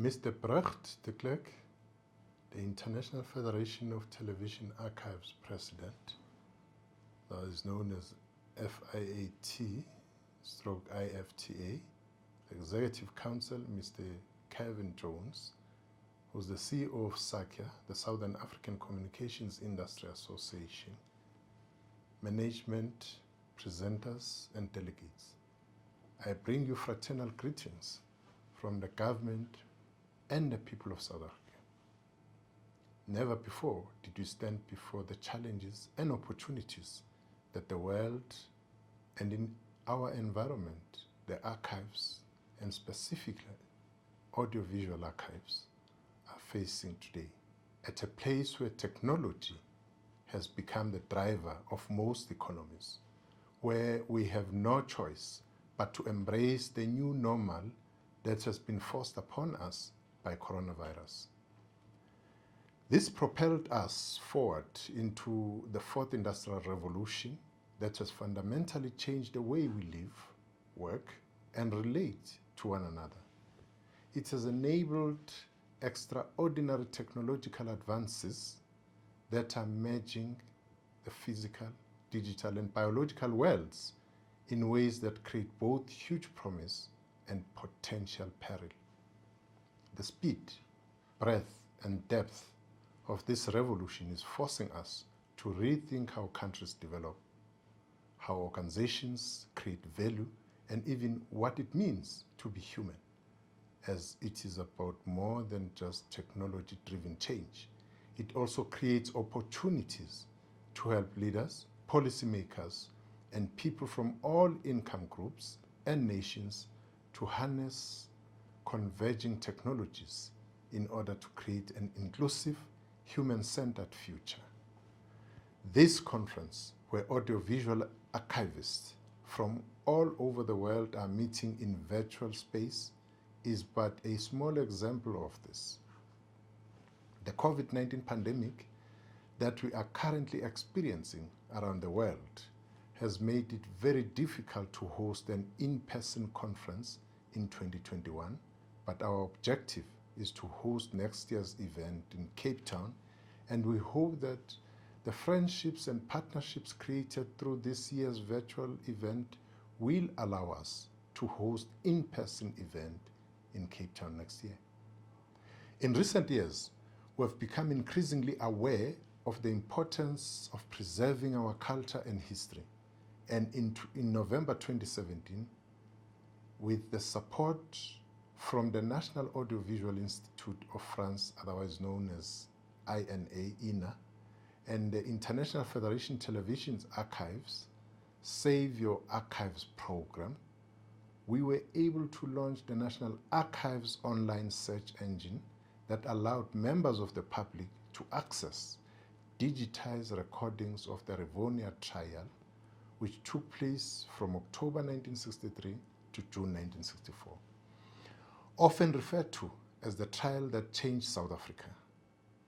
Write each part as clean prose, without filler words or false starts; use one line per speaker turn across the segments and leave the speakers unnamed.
Mr. Brecht de Klerk, the International Federation of Television Archives President, that is known as FIAT-IFTA, Executive Council, Mr. Kevin Jones, who's the CEO of SACIA, the Southern African Communications Industry Association, management, presenters, and delegates. I bring you fraternal greetings from the government and the people of South Africa. Never before did we stand before the challenges and opportunities that the world and in our environment, the archives, and specifically audiovisual archives, are facing today, at a place where technology has become the driver of most economies, where we have no choice but to embrace the new normal that has been forced upon us by coronavirus. This propelled us forward into the fourth industrial revolution that has fundamentally changed the way we live, work, and relate to one another. It has enabled extraordinary technological advances that are merging the physical, digital, and biological worlds in ways that create both huge promise and potential peril. The speed, breadth, and depth of this revolution is forcing us to rethink how countries develop, how organizations create value, and even what it means to be human, as it is about more than just technology-driven change. It also creates opportunities to help leaders, policymakers, and people from all income groups and nations to harness converging technologies in order to create an inclusive, human-centered future. This conference, where audiovisual archivists from all over the world are meeting in virtual space, is but a small example of this. The COVID-19 pandemic that we are currently experiencing around the world has made it very difficult to host an in-person conference in 2021, but our objective is to host next year's event in Cape Town, and we hope that the friendships and partnerships created through this year's virtual event will allow us to host in-person event in Cape Town next year. In recent years, we have become increasingly aware of the importance of preserving our culture and history. And in November 2017, with the support from the National Audiovisual Institute of France, otherwise known as INA, and the International Federation Television Archives, Save Your Archives program, we were able to launch the National Archives online search engine that allowed members of the public to access digitized recordings of the Rivonia Trial, which took place from October 1963 to June 1964. Often referred to as the trial that changed South Africa,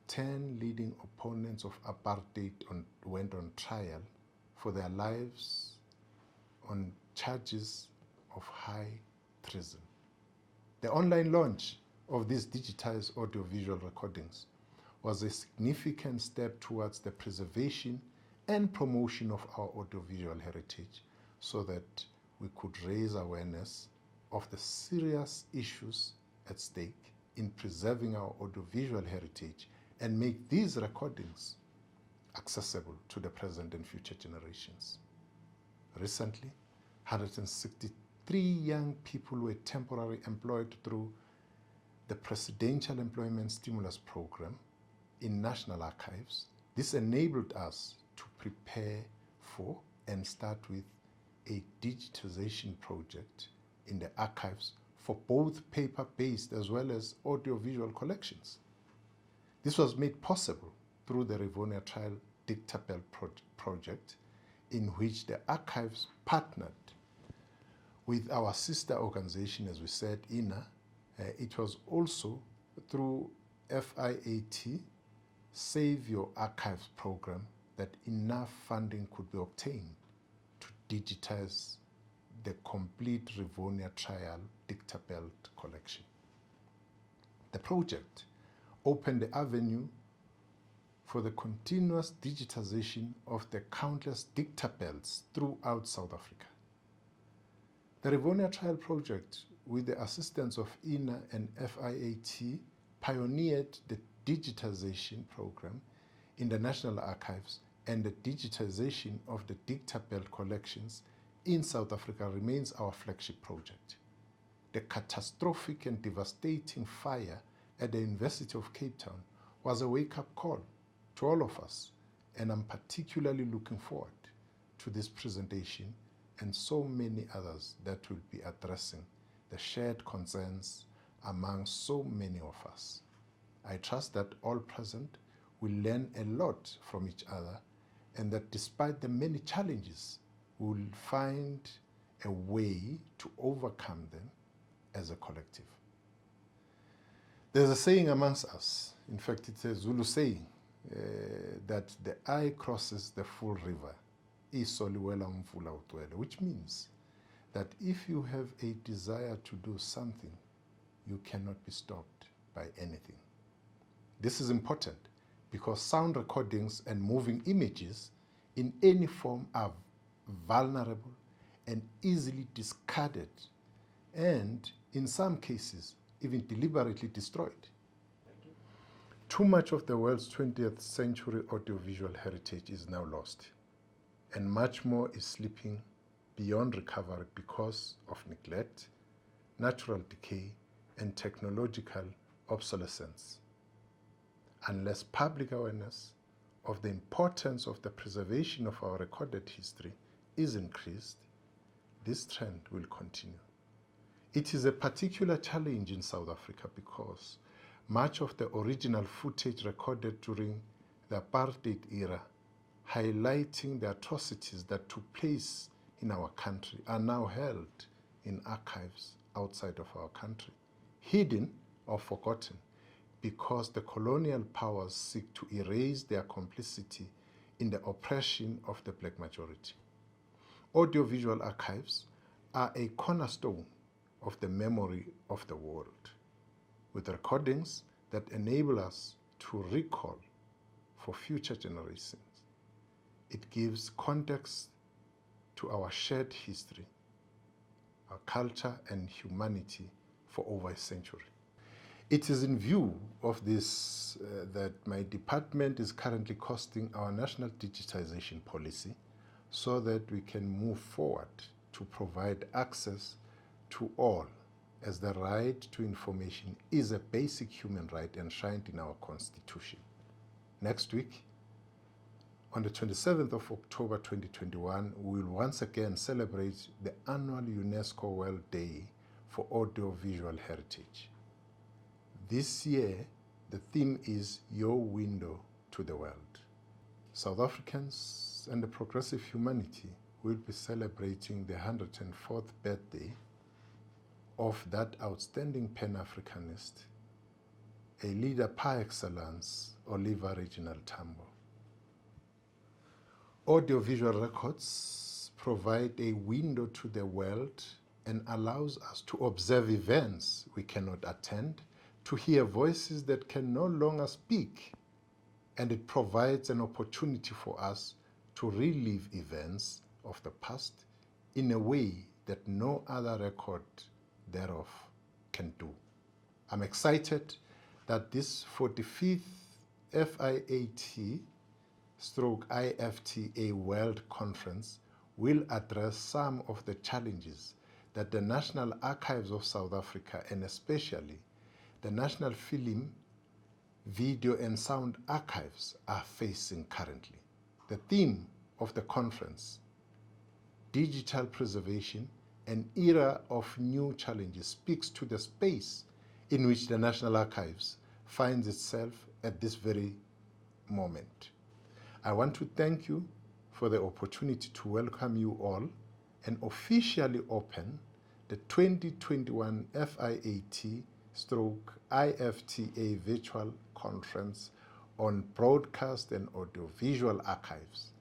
10 leading opponents of apartheid went on trial for their lives on charges of high treason. The online launch of these digitized audiovisual recordings was a significant step towards the preservation and promotion of our audiovisual heritage so that we could raise awareness of the serious issues at stake in preserving our audiovisual heritage and make these recordings accessible to the present and future generations. Recently, 163 young people were temporarily employed through the Presidential Employment Stimulus Program in National Archives. This enabled us to prepare for and start with a digitization project in the archives for both paper-based as well as audiovisual collections. This was made possible through the Rivonia Trial dictabelt project, in which the archives partnered with our sister organization, as we said, INA. It was also through FIAT, Save Your Archives program, that enough funding could be obtained to digitize the complete Rivonia Trial dictabelt collection. project opened the avenue for the continuous digitization of the countless dictabelts throughout South Africa. The Rivonia Trial project, with the assistance of INA and FIAT, pioneered the digitization program in the National Archives, and the digitization of the dictabelt collections in South Africa remains our flagship project. The catastrophic and devastating fire at the University of Cape Town was a wake-up call to all of us, and I'm particularly looking forward to this presentation and so many others that will be addressing the shared concerns among so many of us. I trust that all present will learn a lot from each other, and that despite the many challenges, we will find a way to overcome them as a collective. There's a saying amongst us, in fact it's a Zulu saying, that the eye crosses the full river, which means that if you have a desire to do something, you cannot be stopped by anything. This is important because sound recordings and moving images in any form are vulnerable and easily discarded, and in some cases even deliberately destroyed. Too much of the world's 20th century audiovisual heritage is now lost, and much more is slipping beyond recovery because of neglect, natural decay, and technological obsolescence. Unless public awareness of the importance of the preservation of our recorded history is increased, this trend will continue. It is a particular challenge in South Africa because much of the original footage recorded during the apartheid era, highlighting the atrocities that took place in our country, are now held in archives outside of our country, hidden or forgotten, because the colonial powers seek to erase their complicity in the oppression of the black majority. Audiovisual archives are a cornerstone of the memory of the world, with recordings that enable us to recall for future generations. It gives context to our shared history, our culture and humanity for over a century. It is in view of this that my department is currently costing our national digitization policy so that we can move forward to provide access to all, as the right to information is a basic human right enshrined in our Constitution. Next week, on the 27th of October 2021, we will once again celebrate the annual UNESCO World Day for Audiovisual Heritage. This year, the theme is Your Window to the World. South Africans and the progressive humanity will be celebrating the 104th birthday of that outstanding Pan-Africanist, a leader par excellence, Oliver Reginald Tambo. Audiovisual records provide a window to the world and allows us to observe events we cannot attend, to hear voices that can no longer speak, and it provides an opportunity for us to relive events of the past in a way that no other record thereof can do. I'm excited that this 45th FIAT-IFTA World Conference will address some of the challenges that the National Archives of South Africa, and especially the National Film, Video and Sound Archives, are facing currently. The theme of the conference, Digital Preservation, an era of new challenges, speaks to the space in which the National Archives finds itself at this very moment. I want to thank you for the opportunity to welcome you all and officially open the 2021 FIAT-IFTA Virtual Conference on Broadcast and Audiovisual Archives,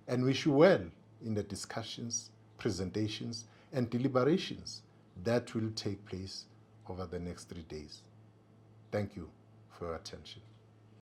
and wish you well in the discussions, presentations, and deliberations that will take place over the next 3 days. Thank you for your attention.